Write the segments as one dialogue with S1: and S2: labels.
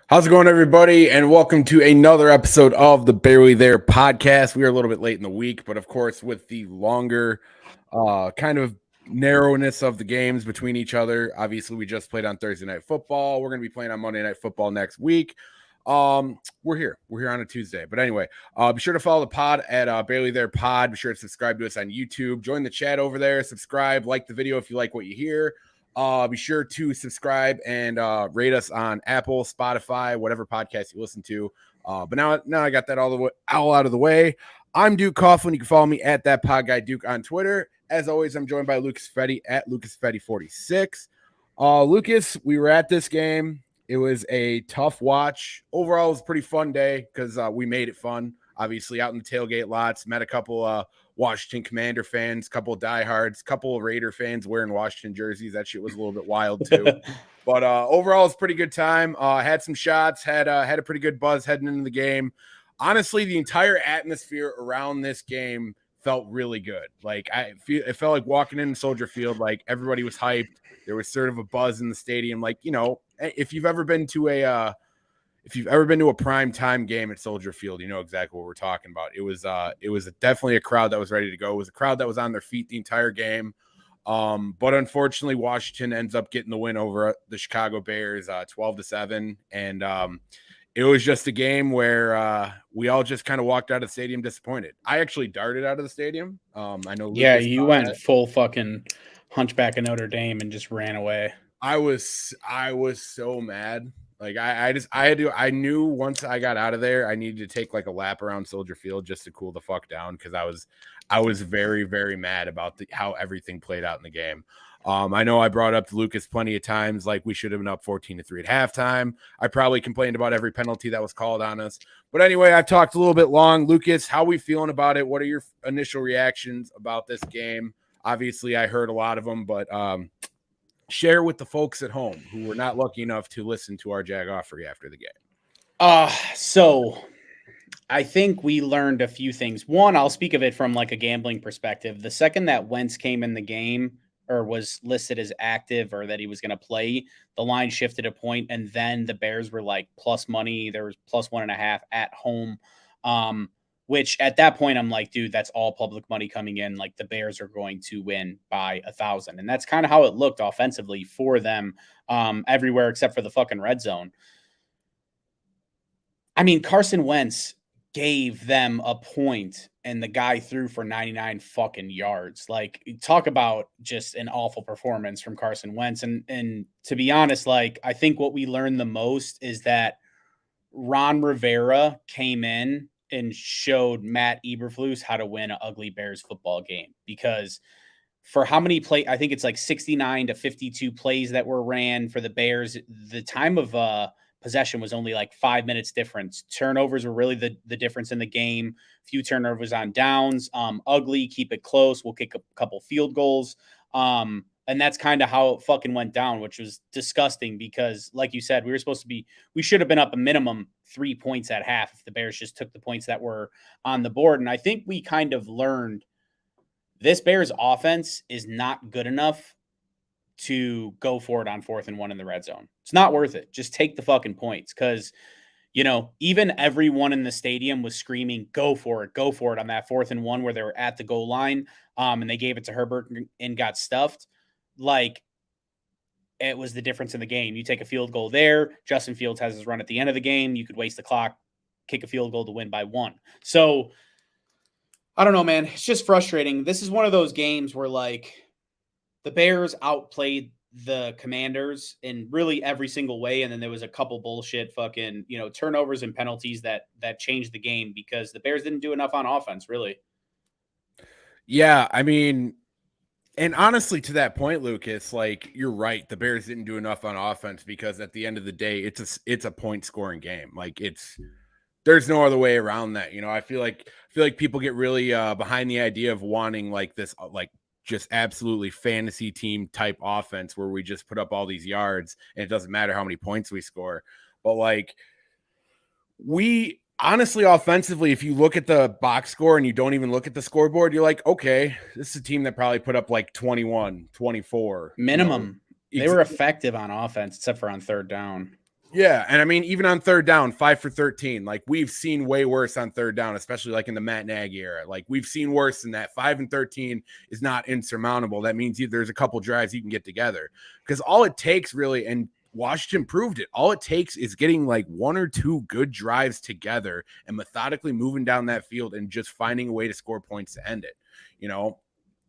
S1: How's it going, everybody? And welcome to another episode of the Barely There podcast. We are a little bit late in the week, but of course, with the longer kind of narrowness of the games between each other, obviously, we just played on Thursday Night Football. We're going to be playing on Monday Night Football next week. We're here. We're here on a Tuesday. But anyway, be sure to follow the pod at Barely There Pod. Be sure to subscribe to us on YouTube. Join the chat over there. Subscribe, like the video if you like what you hear. Be sure to subscribe and rate us on Apple, Spotify, whatever podcast you listen to. But now I got that all out of the way. I'm Duke Coughlin. You can follow me at that pod guy Duke on Twitter. As always, I'm joined by Lucas Perfetti at Lucas Perfetti 46. Lucas, we were at this game. It was a tough watch. Overall, it was a pretty fun day because we made it fun. Obviously, out in the tailgate lots, met a couple Washington Commander fans, couple of diehards, couple of Raider fans wearing Washington jerseys. That shit was a little bit wild too. But overall, it's a pretty good time. Had some shots, had a pretty good buzz heading into the game. Honestly, the entire atmosphere around this game felt really good. Like it felt like walking in Soldier Field, like everybody was hyped. There was sort of a buzz in the stadium. Like, you know, if you've ever been to a prime time game at Soldier Field, you know exactly what we're talking about. It was definitely a crowd that was ready to go. It was a crowd that was on their feet the entire game. But unfortunately, Washington ends up getting the win over the Chicago Bears, 12-7. And it was just a game where we all just kind of walked out of the stadium disappointed. I actually darted out of the stadium. I know.
S2: Yeah,
S1: Lucas
S2: you went full fucking Hunchback of Notre Dame and just ran away.
S1: I was so mad. Like I knew once I got out of there, I needed to take like a lap around Soldier Field just to cool the fuck down because I was very, very mad about how everything played out in the game. I know I brought up to Lucas plenty of times, like we should have been up 14-3 at halftime. I probably complained about every penalty that was called on us. But anyway, I've talked a little bit long. Lucas, how are we feeling about it? What are your initial reactions about this game? Obviously, I heard a lot of them, but share with the folks at home who were not lucky enough to listen to our Jag Offery after the game.
S2: So I think we learned a few things. One, I'll speak of it from like a gambling perspective. The second that Wentz came in the game or was listed as active or that he was going to play, the line shifted a point, and then the Bears were like plus money. There was plus 1.5 at home. Which at that point I'm like, dude, that's all public money coming in. Like the Bears are going to win by 1,000. And that's kind of how it looked offensively for them everywhere except for the fucking red zone. I mean, Carson Wentz gave them a point and the guy threw for 99 fucking yards. Like, talk about just an awful performance from Carson Wentz. And to be honest, like, I think what we learned the most is that Ron Rivera came in and showed Matt Eberflus how to win an ugly Bears football game, because for how many play, I think it's like 69 to 52 plays that were ran for the Bears. The time of possession was only like 5 minutes difference. Turnovers were really the difference in the game. Few turnovers on downs. Ugly, keep it close. We'll kick a couple field goals. And that's kind of how it fucking went down, which was disgusting because, like you said, we should have been up a minimum 3 points at half if the Bears just took the points that were on the board. And I think we kind of learned this Bears offense is not good enough to go for it on 4th and 1 in the red zone. It's not worth it. Just take the fucking points because, you know, even everyone in the stadium was screaming, go for it on that 4th and 1 where they were at the goal line and they gave it to Herbert and got stuffed. Like, it was the difference in the game. You take a field goal there. Justin Fields has his run at the end of the game. You could waste the clock, kick a field goal to win by 1. So, I don't know, man. It's just frustrating. This is one of those games where, like, the Bears outplayed the Commanders in really every single way, and then there was a couple bullshit fucking, you know, turnovers and penalties that changed the game because the Bears didn't do enough on offense, really.
S1: Yeah, I mean, and honestly, to that point, Lucas, like you're right. The Bears didn't do enough on offense because at the end of the day, it's a point scoring game. Like there's no other way around that. You know, I feel like people get really behind the idea of wanting like this, like just absolutely fantasy team type offense where we just put up all these yards and it doesn't matter how many points we score. But like we honestly, offensively, if you look at the box score and you don't even look at the scoreboard, you're like, okay, this is a team that probably put up like 21, 24.
S2: Minimum. You know? They were effective on offense, except for on 3rd down.
S1: Yeah, and I mean, even on third down, 5 for 13, like we've seen way worse on third down, especially like in the Matt Nagy era. Like we've seen worse than that. 5 and 13 is not insurmountable. That means there's a couple drives you can get together because all it takes really, and Washington proved it, all it takes is getting like one or two good drives together and methodically moving down that field and just finding a way to score points to end it. You know,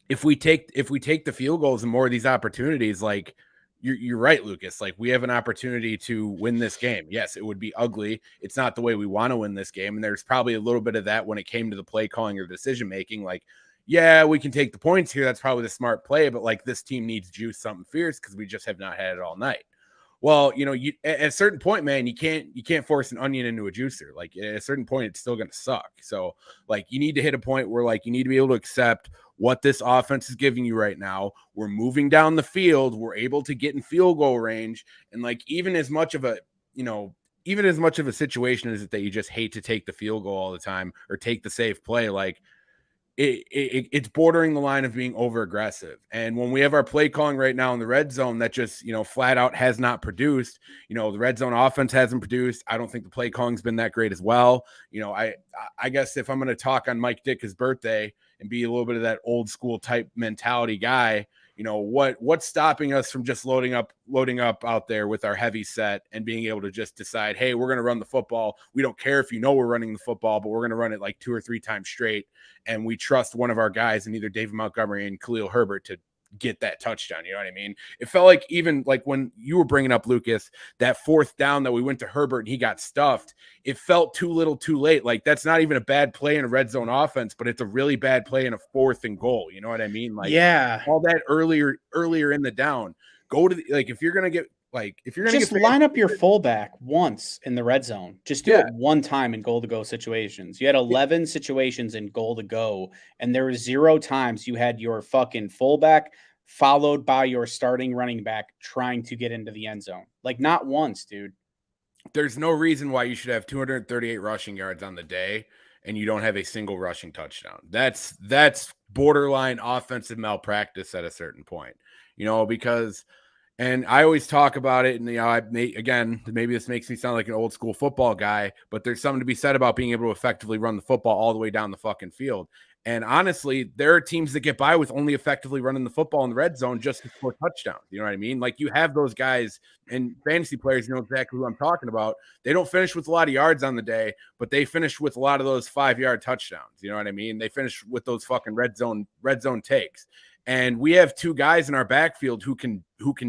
S1: if we take the field goals and more of these opportunities, like you're right, Lucas. Like we have an opportunity to win this game. Yes, it would be ugly. It's not the way we want to win this game. And there's probably a little bit of that when it came to the play calling or decision making. Like, yeah, we can take the points here. That's probably the smart play. But like this team needs juice, something fierce, because we just have not had it all night. Well, you know, at a certain point, man, you can't force an onion into a juicer. Like at a certain point, it's still going to suck. So like you need to hit a point where like you need to be able to accept what this offense is giving you right now. We're moving down the field. We're able to get in field goal range. And like even as much of a situation as it that you just hate to take the field goal all the time or take the safe play, like it's bordering the line of being over aggressive. And when we have our play calling right now in the red zone that just, flat out has not produced, the red zone offense hasn't produced. I don't think the play calling's been that great as well. I guess if I'm going to talk on Mike Ditka's birthday and be a little bit of that old school type mentality guy, what's stopping us from just loading up out there with our heavy set and being able to just decide, hey, we're going to run the football. We don't care if we're running the football, but we're going to run it like 2 or 3 times straight. And we trust one of our guys in either David Montgomery and Khalil Herbert to get that touchdown. You know what I mean? It felt like even like when you were bringing up, Lucas, that fourth down that we went to Herbert and he got stuffed, it felt too little too late. Like that's not even a bad play in a red zone offense, but it's a really bad play in a 4th and goal. You know what I mean? Like all that earlier in the down, go to if you're going to get, if you're going to
S2: just line up your fullback once in the red zone, just do it one time in goal to go situations. You had 11 situations in goal to go, and there were 0 times you had your fucking fullback followed by your starting running back trying to get into the end zone. Like not once, dude.
S1: There's no reason why you should have 238 rushing yards on the day and you don't have a single rushing touchdown. That's borderline offensive malpractice at a certain point, because. And I always talk about it, and again, maybe this makes me sound like an old school football guy, but there's something to be said about being able to effectively run the football all the way down the fucking field. And honestly, there are teams that get by with only effectively running the football in the red zone just to score touchdowns. You know what I mean? Like you have those guys, and fantasy players know exactly who I'm talking about. They don't finish with a lot of yards on the day, but they finish with a lot of those 5-yard touchdowns. You know what I mean? They finish with those fucking red zone takes. And we have 2 guys in our backfield who can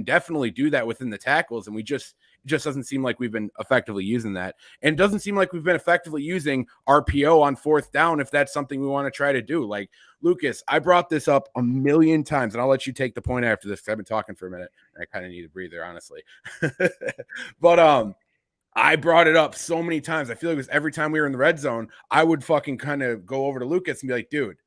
S1: definitely do that within the tackles. And it just doesn't seem like we've been effectively using that. And it doesn't seem like we've been effectively using RPO on 4th down if that's something we want to try to do. Like, Lucas, I brought this up a million times, and I'll let you take the point after this because I've been talking for a minute. And I kind of need a breather, honestly. But I brought it up so many times. I feel like it was every time we were in the red zone, I would fucking kind of go over to Lucas and be like, dude,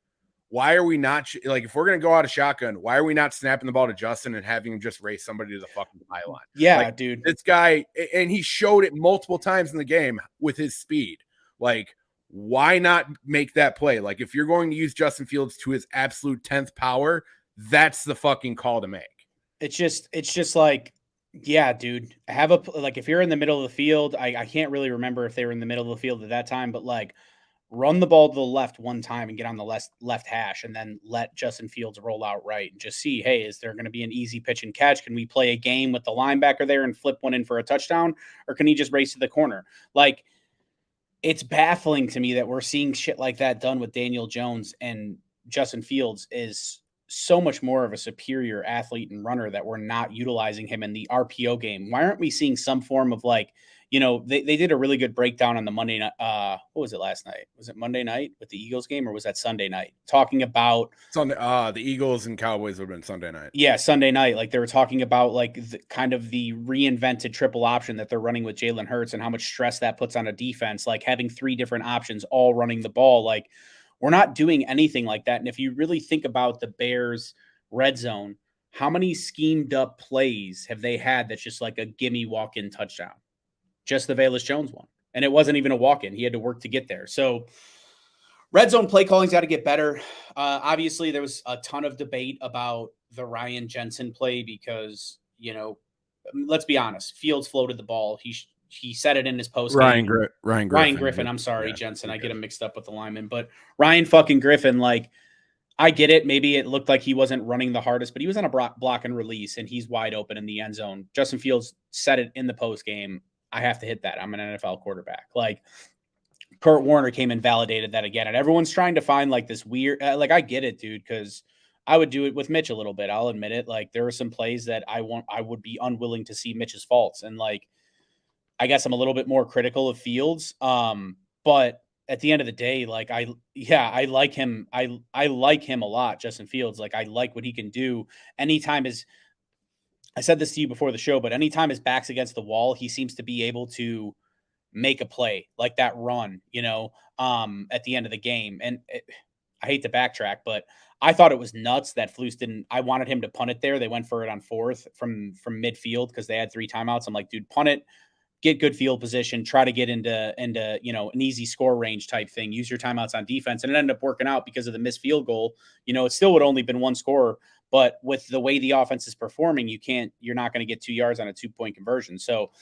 S1: why are we not if we're going to go out of shotgun, why are we not snapping the ball to Justin and having him just race somebody to the fucking pylon?
S2: Yeah, dude.
S1: This guy, and he showed it multiple times in the game with his speed. Like, why not make that play? Like, if you're going to use Justin Fields to his absolute 10th power, that's the fucking call to make.
S2: It's just like, yeah, dude, if you're in the middle of the field, I can't really remember if they were in the middle of the field at that time, but like, run the ball to the left one time and get on the left hash and then let Justin Fields roll out right and just see, hey, is there going to be an easy pitch and catch? Can we play a game with the linebacker there and flip one in for a touchdown? Or can he just race to the corner? Like, it's baffling to me that we're seeing shit like that done with Daniel Jones, and Justin Fields is so much more of a superior athlete and runner that we're not utilizing him in the RPO game. Why aren't we seeing some form of they did a really good breakdown on the Monday night. What was it last night? Was it Monday night with the Eagles game, or was that Sunday night? Talking about
S1: Sunday, the Eagles and Cowboys would have been Sunday night.
S2: Yeah, Sunday night. Like they were talking about the reinvented triple option that they're running with Jalen Hurts and how much stress that puts on a defense. Like having 3 different options all running the ball. Like we're not doing anything like that. And if you really think about the Bears red zone, how many schemed up plays have they had that's just like a gimme walk-in touchdown? Just the Velus Jones one. And it wasn't even a walk-in. He had to work to get there. So red zone play calling's got to get better. Obviously, there was a ton of debate about the Ryan Jensen play because, let's be honest, Fields floated the ball. he said it in his post
S1: Ryan
S2: game.
S1: Griffin.
S2: Griffin. I'm sorry, Jensen. I get him mixed up with the lineman, but Ryan fucking Griffin, like, I get it. Maybe it looked like he wasn't running the hardest, but he was on a block and release, and he's wide open in the end zone. Justin Fields said it in the post game. I have to hit that. I'm an NFL quarterback. Like, Kurt Warner came and validated that again. And everyone's trying to find like this weird, like, I get it, dude, because I would do it with Mitch a little bit. I'll admit it. Like, there were some plays that I would be unwilling to see Mitch's faults. And like, I guess I'm a little bit more critical of Fields. But at the end of the day, like, I like him. I like him a lot, Justin Fields. Like, I like what he can do. Anytime I said this to you before the show, but anytime his back's against the wall, he seems to be able to make a play like that run, at the end of the game. And I hate to backtrack, but I thought it was nuts that Flus didn't. I wanted him to punt it there. They went for it on 4th from midfield because they had 3 timeouts. I'm like, dude, punt it, get good field position, try to get into an easy score range type thing. Use your timeouts on defense, and it ended up working out because of the missed field goal. It still would only been 1 score, but with the way the offense is performing, you're not going to get 2 yards on a 2-point conversion. So,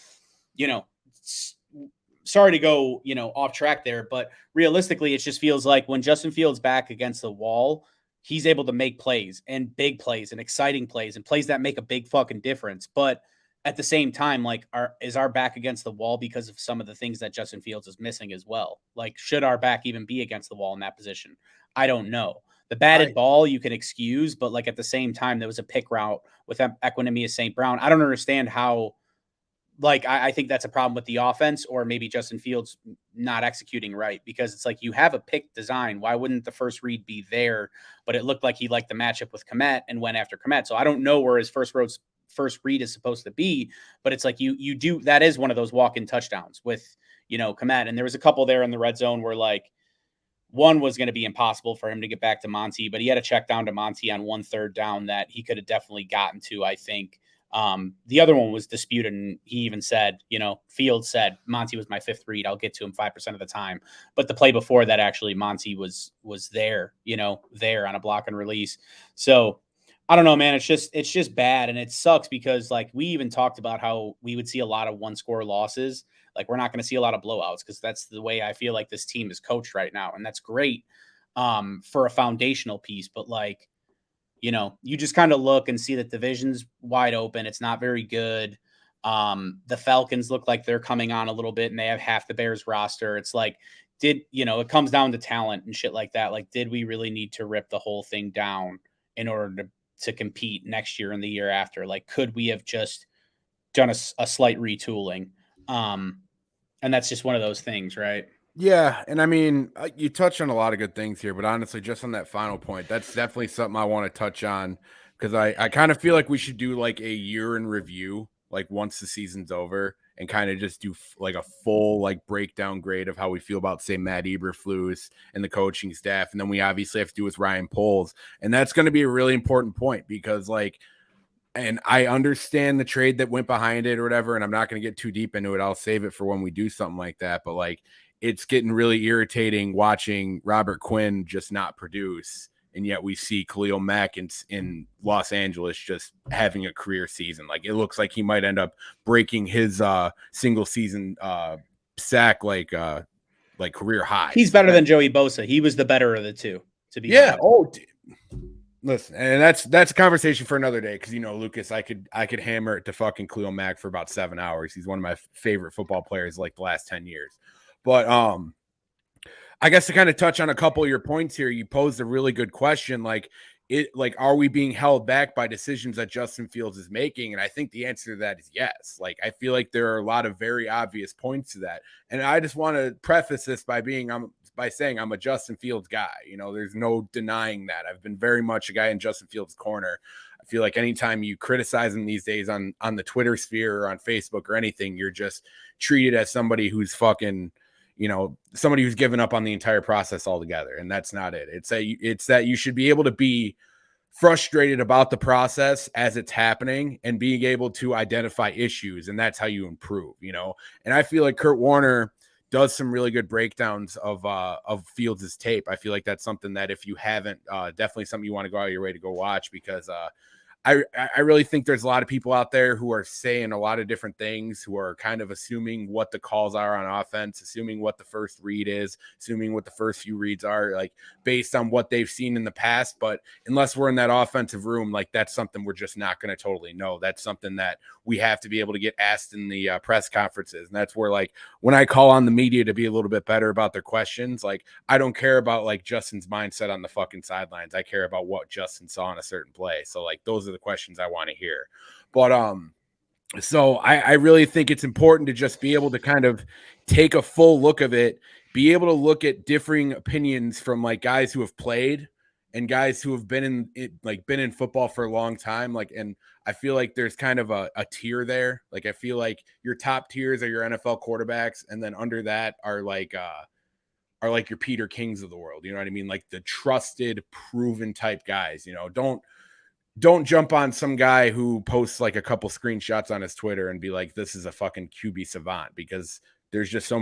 S2: sorry to go, off track there, but realistically, it just feels like when Justin Fields back against the wall, he's able to make plays and big plays and exciting plays and plays that make a big fucking difference. But at the same time, like, is our back against the wall because of some of the things that Justin Fields is missing as well? Like, should our back even be against the wall in that position? I don't know. The batted ball you can excuse, but like at the same time, there was a pick route with Equinemius St. Brown. I don't understand how. Like, I think that's a problem with the offense, or maybe Justin Fields not executing right, because it's like, you have a pick design. Why wouldn't the first read be there? But it looked like he liked the matchup with Kmet and went after Kmet. So I don't know where his first read is supposed to be, but it's like you do. That is one of those walk-in touchdowns with, Kmet. And there was a couple there in the red zone where like one was going to be impossible for him to get back to Monty, but he had a check down to Monty on 1 3rd down that he could have definitely gotten to, I think. The other one was disputed, and he even said, Fields said Monty was my 5th read. I'll get to him 5% of the time. But the play before that, actually, Monty was there, there on a block and release. So I don't know, man. It's just bad, and it sucks because like we even talked about how we would see a lot of 1-score losses. Like, we're not going to see a lot of blowouts because that's the way I feel like this team is coached right now, and that's great for a foundational piece. But like, you just kind of look and see that division's wide open. It's not very good. The Falcons look like they're coming on a little bit, and they have half the Bears roster. It's like, it comes down to talent and shit like that. Like, did we really need to rip the whole thing down in order to compete next year and the year after? Like, could we have just done a slight retooling? And that's just one of those things, right?
S1: Yeah, and I mean, you touched on a lot of good things here, but honestly, just on that final point, that's definitely something I want to touch on, because I kind of feel like we should do like a year in review, like once the season's over, and kind of just do like a full like breakdown grade of how we feel about, say, Matt Eberflus and the coaching staff, and then we obviously have to do with Ryan Poles, and that's going to be a really important point because like. And I understand the trade that went behind it or whatever, and I'm not going to get too deep into it. I'll save it for when we do something like that. But like, it's getting really irritating watching Robert Quinn just not produce, and yet we see Khalil Mack in Los Angeles just having a career season. Like, it looks like he might end up breaking his single season sack like career high.
S2: He's better than Joey Bosa. He was the better of the two, to be honest.
S1: Oh, listen, and that's a conversation for another day, because Lucas, I could hammer it to fucking Khalil Mack for about 7 hours. He's one of my favorite football players like the last 10 years. But I guess to kind of touch on a couple of your points here, you posed a really good question. Like, are we being held back by decisions that Justin Fields is making? And I think the answer to that is yes. Like, I feel like there are a lot of very obvious points to that. And I just want to preface this by saying I'm a Justin Fields guy. There's no denying that. I've been very much a guy in Justin Fields' corner. I feel like anytime you criticize him these days on the Twitter sphere or on Facebook or anything, you're just treated as somebody who's fucking, somebody who's given up on the entire process altogether. And that's not it. It's that you should be able to be frustrated about the process as it's happening and being able to identify issues. And that's how you improve, And I feel like Kurt Warner does some really good breakdowns of Fields' tape. I feel like that's something that if you haven't, definitely something you want to go out of your way to go watch, because I really think there's a lot of people out there who are saying a lot of different things, who are kind of assuming what the calls are on offense, assuming what the first read is, assuming what the first few reads are, like based on what they've seen in the past. But unless we're in that offensive room, like that's something we're just not going to totally know. That's something that we have to be able to get asked in the press conferences. And that's where, like, when I call on the media to be a little bit better about their questions, like, I don't care about like Justin's mindset on the fucking sidelines. I care about what Justin saw in a certain play. So like, those are the questions I want to hear. But so I really think it's important to just be able to kind of take a full look of it, be able to look at differing opinions from like guys who have played and guys who have been in it, like been in football for a long time. Like, and I feel like there's kind of a tier there. Like, I feel like your top tiers are your NFL quarterbacks, and then under that are like your Peter Kings of the world. You know what I mean? Like the trusted, proven type guys. You know, don't jump on some guy who posts like a couple screenshots on his Twitter and be like, this is a fucking QB savant, because there's just so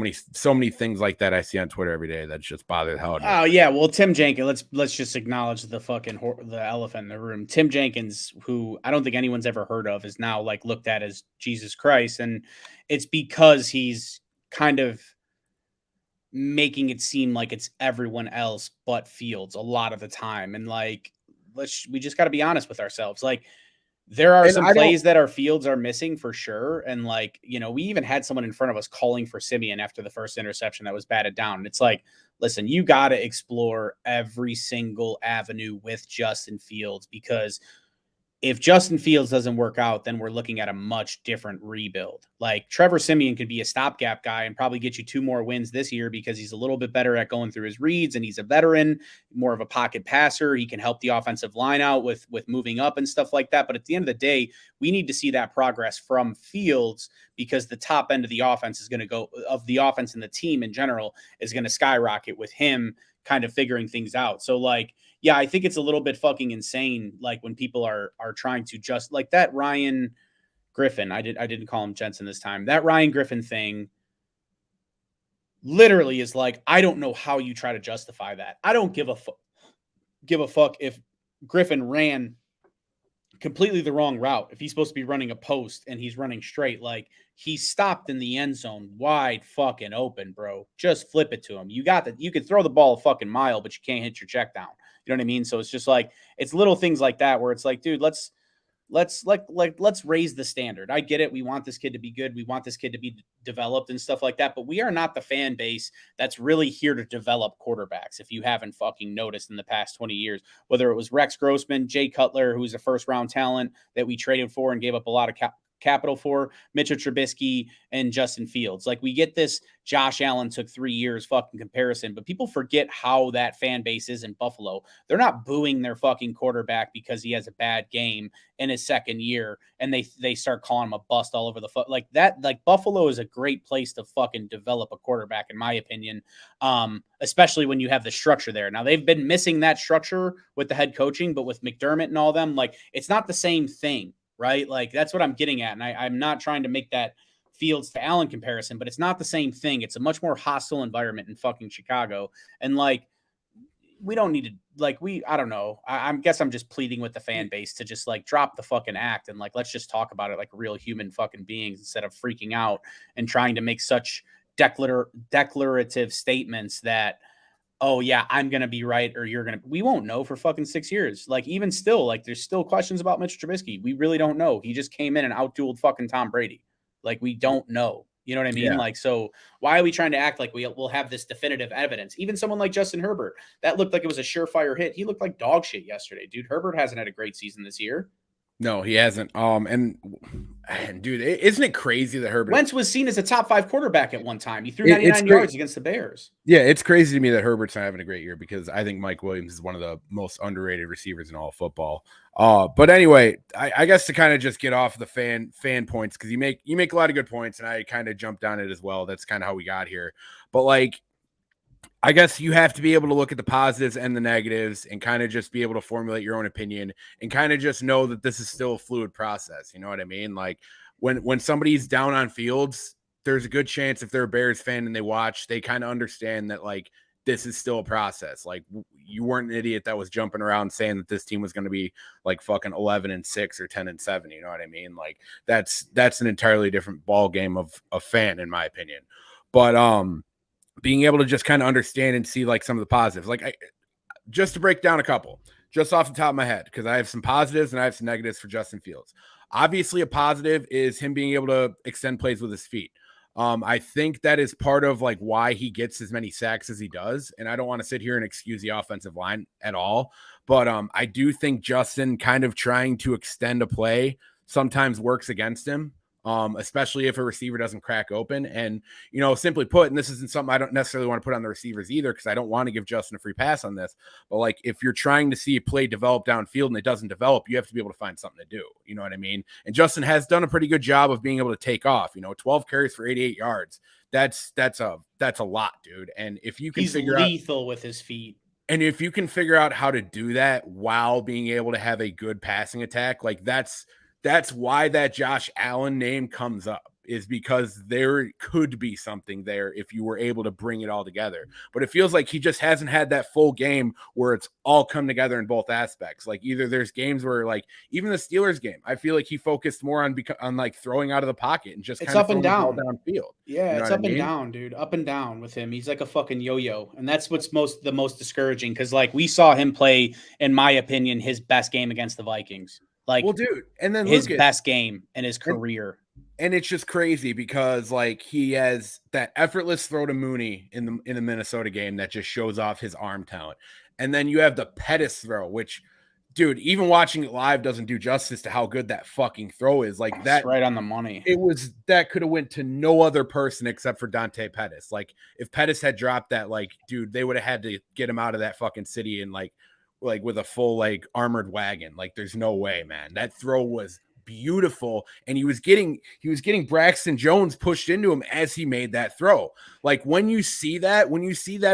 S1: many things like that I see on Twitter every day that just bother the hell out of me.
S2: Oh yeah, well, Tim Jenkins. Let's just acknowledge the elephant in the room. Tim Jenkins, who I don't think anyone's ever heard of, is now like looked at as Jesus Christ, and it's because he's kind of making it seem like it's everyone else but Fields a lot of the time, and like we just got to be honest with ourselves, like. There are some plays that our Fields are missing for sure. And like, you know, we even had someone in front of us calling for Simeon after the first interception that was batted down. And it's like, listen, you got to explore every single avenue with Justin Fields, because if Justin Fields doesn't work out, then we're looking at a much different rebuild. Like Trevor Simeon could be a stopgap guy and probably get you 2 more wins this year because he's a little bit better at going through his reads, and he's a veteran, more of a pocket passer. He can help the offensive line out with moving up and stuff like that. But at the end of the day, we need to see that progress from Fields, because the top end of the offense is going to go, of the offense and the team in general, is going to skyrocket with him kind of figuring things out. So like, yeah, I think it's a little bit fucking insane. Like when people are trying to just like that Ryan Griffin. I didn't call him Jensen this time. That Ryan Griffin thing literally is like, I don't know how you try to justify that. I don't give a fuck if Griffin ran completely the wrong route. If he's supposed to be running a post and he's running straight, like he's stopped in the end zone wide fucking open, bro. Just flip it to him. You got that. You could throw the ball a fucking mile, but you can't hit your check down. You know what I mean? So it's just like, it's little things like that where it's like, dude, let's raise the standard. I get it. We want this kid to be good. We want this kid to be developed and stuff like that. But we are not the fan base that's really here to develop quarterbacks. If you haven't fucking noticed in the past 20 years, whether it was Rex Grossman, Jay Cutler, who's a first round talent that we traded for and gave up a lot of capital for, Mitchell Trubisky, and Justin Fields. Like we get this Josh Allen took 3 years fucking comparison, but people forget how that fan base is in Buffalo. They're not booing their fucking quarterback because he has a bad game in his second year and they start calling him a bust all over the like that. Like Buffalo is a great place to fucking develop a quarterback, in my opinion. Especially when you have the structure there. Now they've been missing that structure with the head coaching, but with McDermott and all them, like it's not the same thing. Right? Like that's what I'm getting at. And I'm not trying to make that Fields to Allen comparison, but it's not the same thing. It's a much more hostile environment in fucking Chicago. And like, we don't need to like, I don't know. I guess I'm just pleading with the fan base to just like drop the fucking act. And like, let's just talk about it like real human fucking beings instead of freaking out and trying to make such declarative statements that, oh yeah, I'm going to be right. Or we won't know for fucking 6 years. Like even still, like there's still questions about Mitch Trubisky. We really don't know. He just came in and outdueled fucking Tom Brady. Like we don't know. You know what I mean?
S1: Yeah.
S2: Like, so why are we trying to act like we'll have this definitive evidence? Even someone like Justin Herbert, that looked like it was a surefire hit. He looked like dog shit yesterday, dude. Herbert hasn't had a great season this year.
S1: No, he hasn't. And dude, isn't it crazy that Herbert
S2: Wentz was seen as a top 5 quarterback at one time. He threw 99 yards against the Bears.
S1: Yeah, it's crazy to me that Herbert's not having a great year, because I think Mike Williams is one of the most underrated receivers in all of football. But anyway, I guess to kind of just get off the fan points, because you make a lot of good points, and I kind of jumped on it as well. That's kind of how we got here. But like, I guess you have to be able to look at the positives and the negatives and kind of just be able to formulate your own opinion and kind of just know that this is still a fluid process. You know what I mean? Like when somebody's down on Fields, there's a good chance if they're a Bears fan and they watch, they kind of understand that like this is still a process. Like, you weren't an idiot that was jumping around saying that this team was going to be like fucking 11-6 or 10-7. You know what I mean? Like, that's an entirely different ball game of a fan, in my opinion. But being able to just kind of understand and see like some of the positives, like just to break down a couple, just off the top of my head, because I have some positives and I have some negatives for Justin Fields. Obviously, a positive is him being able to extend plays with his feet. I think that is part of like why he gets as many sacks as he does. And I don't want to sit here and excuse the offensive line at all. But I do think Justin kind of trying to extend a play sometimes works against him, especially if a receiver doesn't crack open. And, you know, simply put, and this isn't something I don't necessarily want to put on the receivers either, because I don't want to give Justin a free pass on this. But like, if you're trying to see a play develop downfield and it doesn't develop, you have to be able to find something to do. You know what I mean? And Justin has done a pretty good job of being able to take off. You know, 12 carries for 88 yards. That's a lot, dude. And if you can
S2: He's lethal with his feet.
S1: And if you can figure out how to do that while being able to have a good passing attack, like that's why that Josh Allen name comes up, is because there could be something there if you were able to bring it all together. But it feels like he just hasn't had that full game where it's all come together in both aspects. Like, either there's games where, like, even the Steelers game, I feel like he focused more on like throwing out of the pocket and just
S2: it's up and down
S1: downfield.
S2: Yeah,
S1: you know
S2: it's up
S1: I mean?
S2: and down, dude. Up and down with him. He's like a fucking yo-yo. And that's what's the most discouraging, because like we saw him play, in my opinion, his best game against the Vikings. Like,
S1: well, dude, and then
S2: his best game in his career.
S1: And it's just crazy because like he has that effortless throw to Mooney in the Minnesota game that just shows off his arm talent. And then you have the Pettis throw, which, dude, even watching it live doesn't do justice to how good that fucking throw is. Like, that's
S2: right on the money.
S1: That could have went to no other person except for Dante Pettis. Like, if Pettis had dropped that, like, dude, they would have had to get him out of that fucking city and like with a full like armored wagon. Like, there's no way, man. That throw was beautiful, and he was getting Braxton Jones pushed into him as he made that throw. Like, when you see that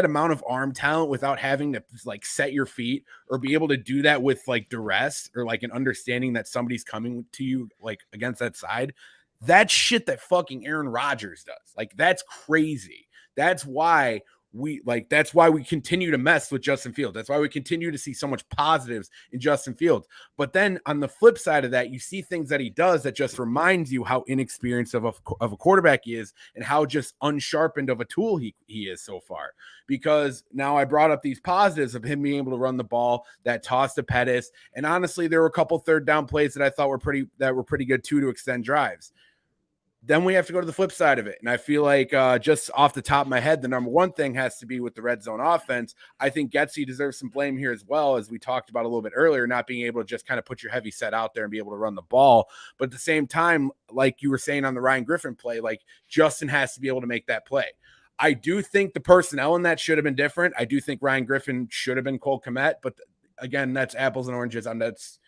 S1: amount of arm talent without having to like set your feet or be able to do that with like duress or like an understanding that somebody's coming to you like against that side, that's shit that fucking Aaron Rodgers does. Like, that's crazy. That's why we continue to mess with Justin Fields. That's why we continue to see so much positives in Justin Fields. But then on the flip side of that, you see things that he does that just reminds you how inexperienced of a quarterback he is and how just unsharpened of a tool he is so far. Because now I brought up these positives of him being able to run the ball, that toss to Pettis, and honestly, there were a couple third down plays that I thought were pretty good too to extend drives. Then we have to go to the flip side of it. And I feel like just off the top of my head, the number one thing has to be with the red zone offense. I think Getsy deserves some blame here as well, as we talked about a little bit earlier, not being able to just kind of put your heavy set out there and be able to run the ball. But at the same time, like you were saying on the Ryan Griffin play, like Justin has to be able to make that play. I do think the personnel in that should have been different. I do think Ryan Griffin should have been Cole Kmet, but again, that's apples and oranges. And that's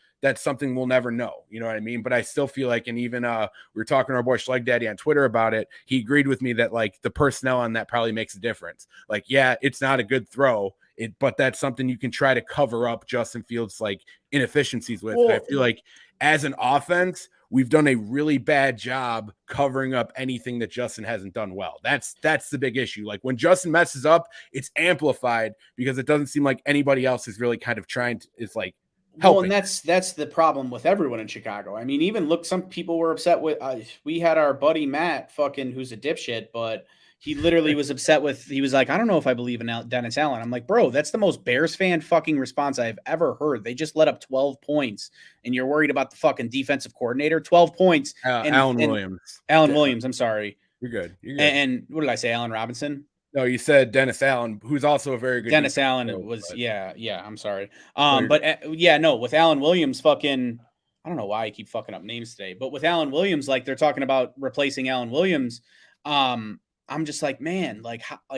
S1: something we'll never know. You know what I mean? But I still feel like, and even we were talking to our boy Schleg Daddy on Twitter about it. He agreed with me that like the personnel on that probably makes a difference. Like, yeah, it's not a good throw, but that's something you can try to cover up Justin Fields' like inefficiencies with. Well, I feel like as an offense, we've done a really bad job covering up anything that Justin hasn't done well. That's the big issue. Like, when Justin messes up, it's amplified because it doesn't seem like anybody else is really kind of trying to, is like, helping.
S2: Well, and that's the problem with everyone in Chicago. I mean, even look, some people were upset with. We had our buddy Matt, fucking, who's a dipshit, but he literally was upset with. He was like, "I don't know if I believe in Dennis Allen." I'm like, "Bro, that's the most Bears fan fucking response I've ever heard. They just let up 12 points, and you're worried about the fucking defensive coordinator. 12 points.
S1: Alan Williams.
S2: Williams. I'm sorry.
S1: You're good.
S2: And what did I say? Allen Robinson.
S1: No, you said Dennis Allen, who's also a very good.
S2: Dennis Allen was, yeah. I'm sorry. No, with Alan Williams, fucking, I don't know why I keep fucking up names today, but with Alan Williams, like they're talking about replacing Alan Williams. I'm just like, man,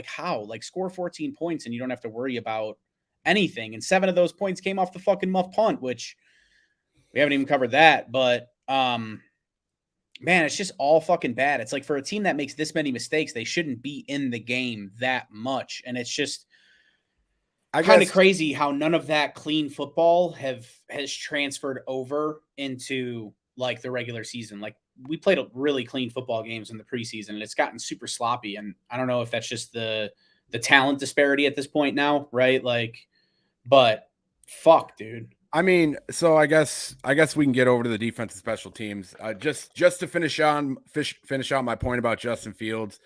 S2: how, score 14 points and you don't have to worry about anything. And 7 of those points came off the fucking muff punt, which we haven't even covered that, but, man, it's just all fucking bad. It's like, for a team that makes this many mistakes, they shouldn't be in the game that much. And it's just kind of crazy how none of that clean football has transferred over into like the regular season. Like, we played a really clean football games in the preseason and it's gotten super sloppy. And I don't know if that's just the the talent disparity at this point now, right? Like, but fuck, dude.
S1: I mean, so I guess we can get over to the defense and special teams. Just to finish out my point about Justin Fields.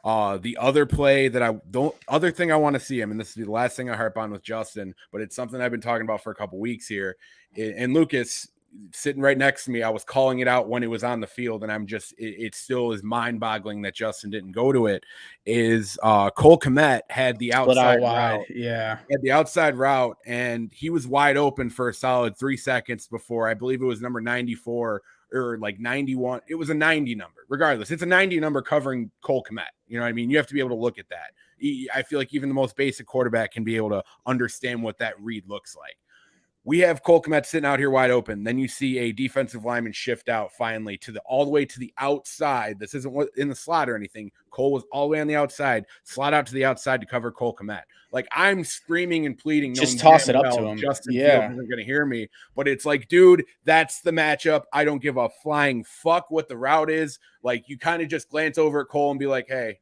S1: The other play that other thing I want to see him, and this is the last thing I harp on with Justin, but it's something I've been talking about for a couple weeks here. And Lucas, sitting right next to me, I was calling it out when it was on the field, and it still is mind-boggling that Justin didn't go to it. Is Cole Kmet had the outside route.
S2: Yeah.
S1: Had the outside route, and he was wide open for a solid 3 seconds before, I believe it was number 94 or like 91. It was a 90 number. Regardless, it's a 90 number covering Cole Kmet. You know what I mean? You have to be able to look at that. I feel like even the most basic quarterback can be able to understand what that read looks like. We have Cole Kmet sitting out here wide open. Then you see a defensive lineman shift out finally all the way to the outside. This isn't in the slot or anything. Cole was all the way on the outside, slot out to the outside to cover Cole Kmet. Like, I'm screaming and pleading.
S2: Just toss it up to him.
S1: Justin Fields isn't going to hear me. But it's like, dude, that's the matchup. I don't give a flying fuck what the route is. Like, you kind of just glance over at Cole and be like, hey,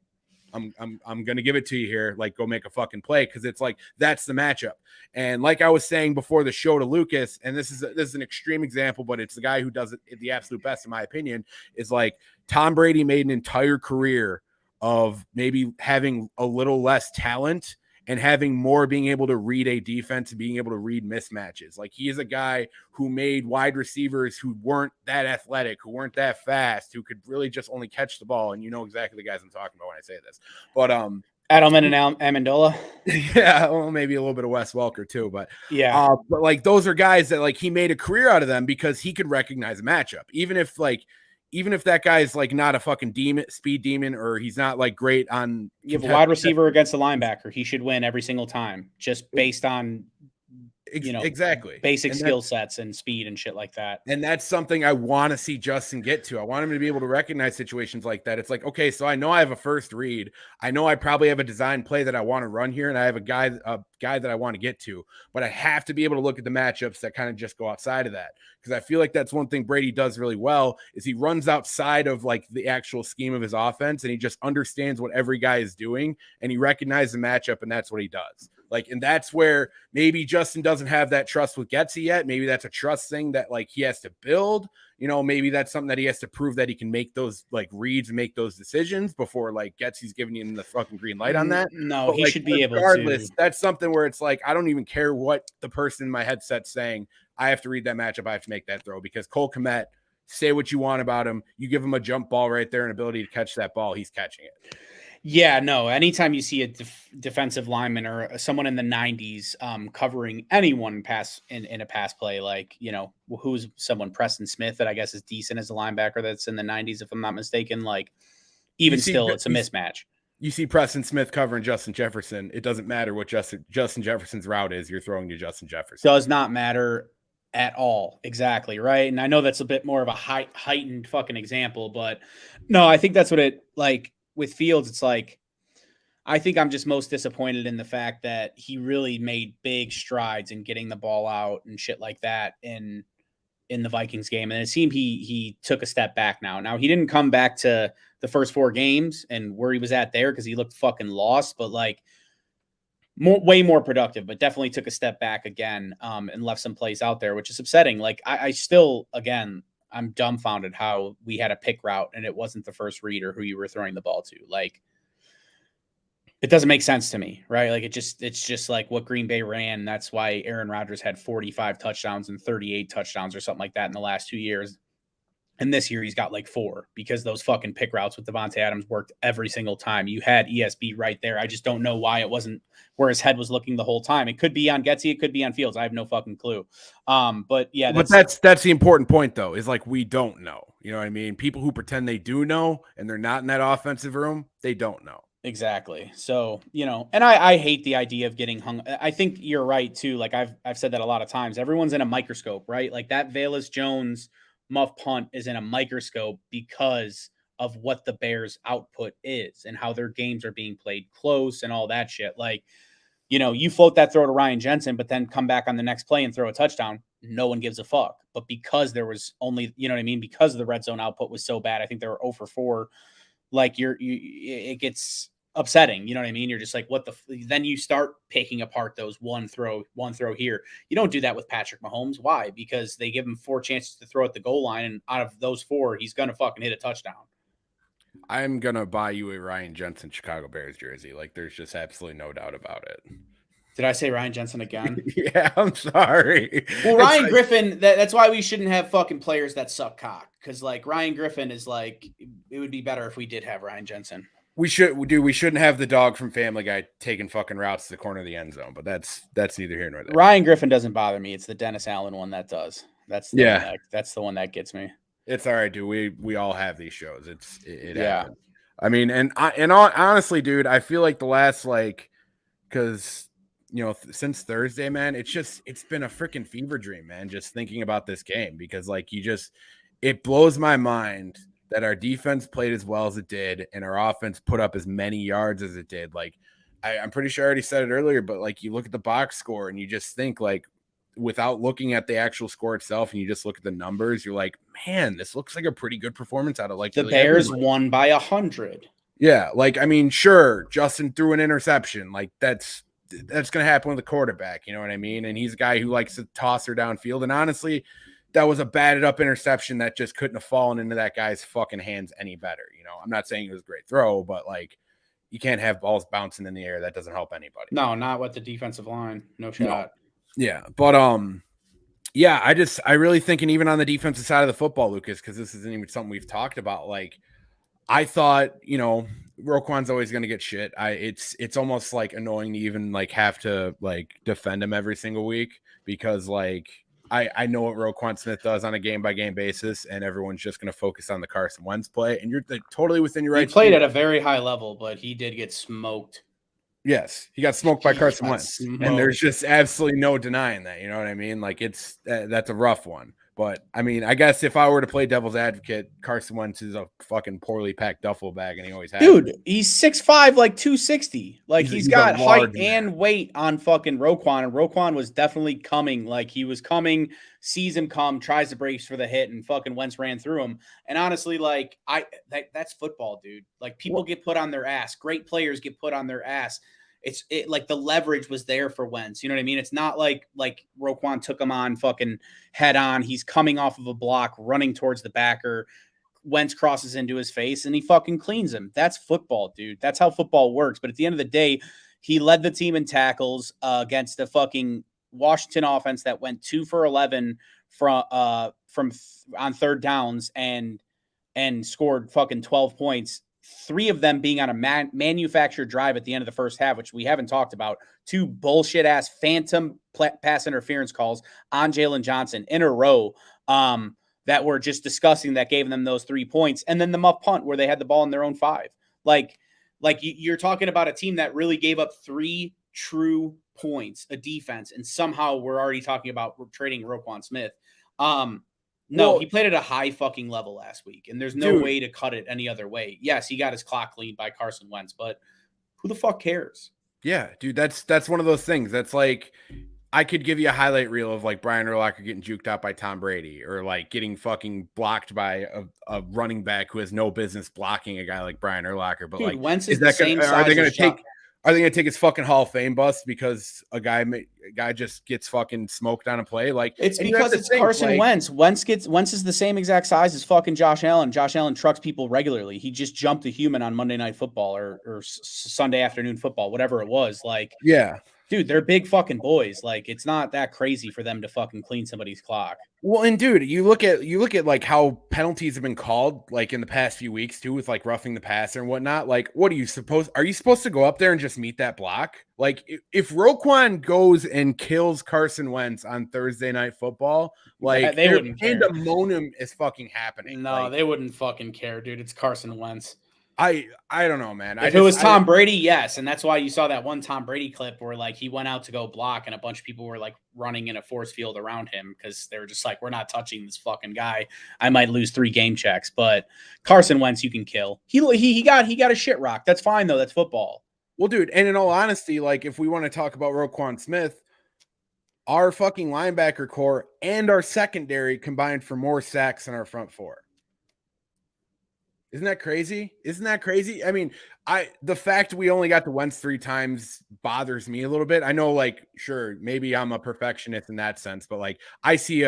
S1: I'm gonna give it to you here. Like, go make a fucking play, because it's like that's the matchup. And like I was saying before the show to Lucas, and this is an extreme example, but it's the guy who does it the absolute best in my opinion. Is like Tom Brady made an entire career of maybe having a little less talent and having more being able to read a defense and being able to read mismatches. Like, he is a guy who made wide receivers who weren't that athletic, who weren't that fast, who could really just only catch the ball. And you know exactly the guys I'm talking about when I say this. But
S2: Edelman and Amendola.
S1: Yeah, well, maybe a little bit of Wes Welker too, but
S2: yeah.
S1: But like, those are guys that, like, he made a career out of them because he could recognize a matchup, even if that guy's like not a fucking speed demon, or he's not like great on.
S2: You have a wide receiver against a linebacker. He should win every single time, just based on,
S1: exactly
S2: basic skill sets and speed and shit like that.
S1: And that's something I want to see Justin get to. I want him to be able to recognize situations like that. It's like, okay, so I know I have a first read. I know I probably have a design play that I want to run here, and I have a guy that I want to get to, but I have to be able to look at the matchups that kind of just go outside of that. Because I feel like that's one thing Brady does really well, is he runs outside of like the actual scheme of his offense, and he just understands what every guy is doing, and he recognizes the matchup, and that's what he does. Like, and that's where maybe Justin doesn't have that trust with Getsy yet. Maybe that's a trust thing that like he has to build. You know, maybe that's something that he has to prove that he can make those like reads and make those decisions before like Getsy's giving him the fucking green light on that.
S2: No,
S1: but
S2: he
S1: like,
S2: should be able to.
S1: That's something where it's like, I don't even care what the person in my headset's saying. I have to read that matchup. I have to make that throw, because Cole Kmet, say what you want about him, you give him a jump ball right there and ability to catch that ball, he's catching it.
S2: Yeah, no. Anytime you see a defensive lineman or someone in the 90s covering anyone in a pass play, like, you know, who's someone, Preston Smith, that I guess is decent as a linebacker that's in the 90s, if I'm not mistaken, like, even still, it's a mismatch.
S1: You see Preston Smith covering Justin Jefferson. It doesn't matter what Justin Jefferson's route is. You're throwing to Justin Jefferson.
S2: Does not matter at all. Exactly, right? And I know that's a bit more of a heightened fucking example, but no, I think that's what it, like, with Fields, it's like, I think I'm just most disappointed in the fact that he really made big strides in getting the ball out and shit like that in the Vikings game. And it seemed he took a step back now. Now, he didn't come back to the first 4 games and where he was at there, because he looked fucking lost, but like way more productive, but definitely took a step back again and left some plays out there, which is upsetting. Like, I still, again, I'm dumbfounded how we had a pick route and it wasn't the first reader who you were throwing the ball to. Like, it doesn't make sense to me, right? Like, it's just like what Green Bay ran. That's why Aaron Rodgers had 45 touchdowns and 38 touchdowns or something like that in the last 2 years. And this year he's got like 4, because those fucking pick routes with Devontae Adams worked every single time. You had ESB right there. I just don't know why it wasn't where his head was looking the whole time. It could be on Getsy. It could be on Fields. I have no fucking clue. But yeah,
S1: that's the important point though, is like, we don't know, you know what I mean? People who pretend they do know and they're not in that offensive room, they don't know.
S2: Exactly. So, you know, and I hate the idea of getting hung. I think you're right too. Like, I've said that a lot of times. Everyone's in a microscope, right? Like, that Velus Jones muff punt is in a microscope because of what the Bears' output is and how their games are being played close and all that shit. Like, you know, you float that throw to Ryan Jensen, but then come back on the next play and throw a touchdown. No one gives a fuck. But because there was only, you know what I mean? Because the red zone output was so bad, I think they were 0 for 4. Like, it gets upsetting. You know what I mean? You're just like, what the? Then you start picking apart those one throw here. You don't do that with Patrick Mahomes. Why? Because they give him 4 chances to throw at the goal line, and out of those 4, he's gonna fucking hit a touchdown.
S1: I'm gonna buy you a Ryan Jensen Chicago Bears jersey. Like, there's just absolutely no doubt about it.
S2: Did I say Ryan Jensen again?
S1: Yeah, I'm sorry.
S2: Well, Ryan Griffin, that's why we shouldn't have fucking players that suck cock. Because, like, Ryan Griffin is like, it would be better if we did have Ryan Jensen.
S1: We shouldn't have the dog from Family Guy taking fucking routes to the corner of the end zone, but that's neither here nor there.
S2: Ryan Griffin doesn't bother me. It's the Dennis Allen one that does. That's the one that gets me.
S1: It's all right, dude. We all have these shows. It happens. I mean, honestly, dude, I feel like the last, like, because since Thursday, man, it's been a freaking fever dream, man, just thinking about this game, because like it blows my mind that our defense played as well as it did and our offense put up as many yards as it did. Like, I'm pretty sure I already said it earlier, but like, you look at the box score and you just think, like, without looking at the actual score itself, and you just look at the numbers, you're like, man, this looks like a pretty good performance out of like
S2: the Bears won by 100.
S1: Yeah, like, I mean, sure, Justin threw an interception. Like, that's going to happen with a quarterback, you know what I mean? And he's a guy who likes to toss her downfield. And honestly, that was a batted up interception that just couldn't have fallen into that guy's fucking hands any better. I'm not saying it was a great throw, but like, you can't have balls bouncing in the air. That doesn't help anybody.
S2: No, not with the defensive line. No shot. No.
S1: Yeah. But, yeah, I really think, and even on the defensive side of the football, Lucas, because this isn't even something we've talked about, like, I thought, Roquan's always going to get shit. It's almost like annoying to even like have to like defend him every single week, because like I know what Roquan Smith does on a game by game basis, and everyone's just going to focus on the Carson Wentz play, and you're like, totally within your right.
S2: He played at a very high level, but he did get smoked.
S1: Yes, he got smoked by Carson Wentz, and there's just absolutely no denying that. You know what I mean? Like, that's a rough one. But I mean, I guess if I were to play devil's advocate, Carson Wentz is a fucking poorly packed duffel bag, and he always has.
S2: Dude, he's 6'5", like 260. Like, he's got height and weight on fucking Roquan, and Roquan was definitely coming. Like, he was coming, sees him come, tries to brace for the hit, and fucking Wentz ran through him. And honestly, like, that's football, dude. Like, people get put on their ass. Great players get put on their ass. It like the leverage was there for Wentz. You know what I mean? It's not like Roquan took him on fucking head on. He's coming off of a block, running towards the backer. Wentz crosses into his face and he fucking cleans him. That's football, dude. That's how football works. But at the end of the day, he led the team in tackles against the fucking Washington offense that went 2 for 11 from on third downs and scored fucking 12 points. 3 of them being on a manufactured drive at the end of the first half, which we haven't talked about. 2 bullshit-ass phantom pass interference calls on Jalen Johnson in a row that were just disgusting, that gave them those 3 points. And then the muff punt where they had the ball in their own 5. Like you're talking about a team that really gave up 3 true points, a defense, and somehow we're already talking about trading Roquan Smith. No, he played at a high fucking level last week, and there's no way to cut it any other way. Yes, he got his clock cleaned by Carson Wentz, but who the fuck cares?
S1: Yeah, dude, that's one of those things. That's like, I could give you a highlight reel of like Brian Urlacher getting juked out by Tom Brady, or like getting fucking blocked by a running back who has no business blocking a guy like Brian Urlacher. But dude, like,
S2: Wentz is the same size.
S1: Are they going to take his fucking Hall of Fame bust because a guy just gets fucking smoked on a play? Like,
S2: it's because it's Carson Wentz. Wentz is the same exact size as fucking Josh Allen. Josh Allen trucks people regularly. He just jumped a human on Monday Night Football or Sunday afternoon football, whatever it was. Like,
S1: yeah.
S2: Dude, they're big fucking boys. Like, it's not that crazy for them to fucking clean somebody's clock.
S1: Well, and dude, you look at like how penalties have been called like in the past few weeks too, with like roughing the passer and whatnot. Like, are you supposed to go up there and just meet that block? Like, if Roquan goes and kills Carson Wentz on Thursday Night Football, like,
S2: they wouldn't care.
S1: Pandemonium is fucking happening.
S2: No, like, they wouldn't fucking care, dude. It's Carson Wentz.
S1: I don't know, man.
S2: If it was Tom Brady, yes. And that's why you saw that one Tom Brady clip where like he went out to go block and a bunch of people were like running in a force field around him because they were just like, we're not touching this fucking guy. I might lose 3 game checks. But Carson Wentz, you can kill. He got a shit rock. That's fine though. That's football.
S1: Well, dude, and in all honesty, like if we want to talk about Roquan Smith, our fucking linebacker core and our secondary combined for more sacks than our front 4. Isn't that crazy? Isn't that crazy? I mean, the fact we only got to Wentz 3 times bothers me a little bit. I know, like, sure, maybe I'm a perfectionist in that sense, but like I see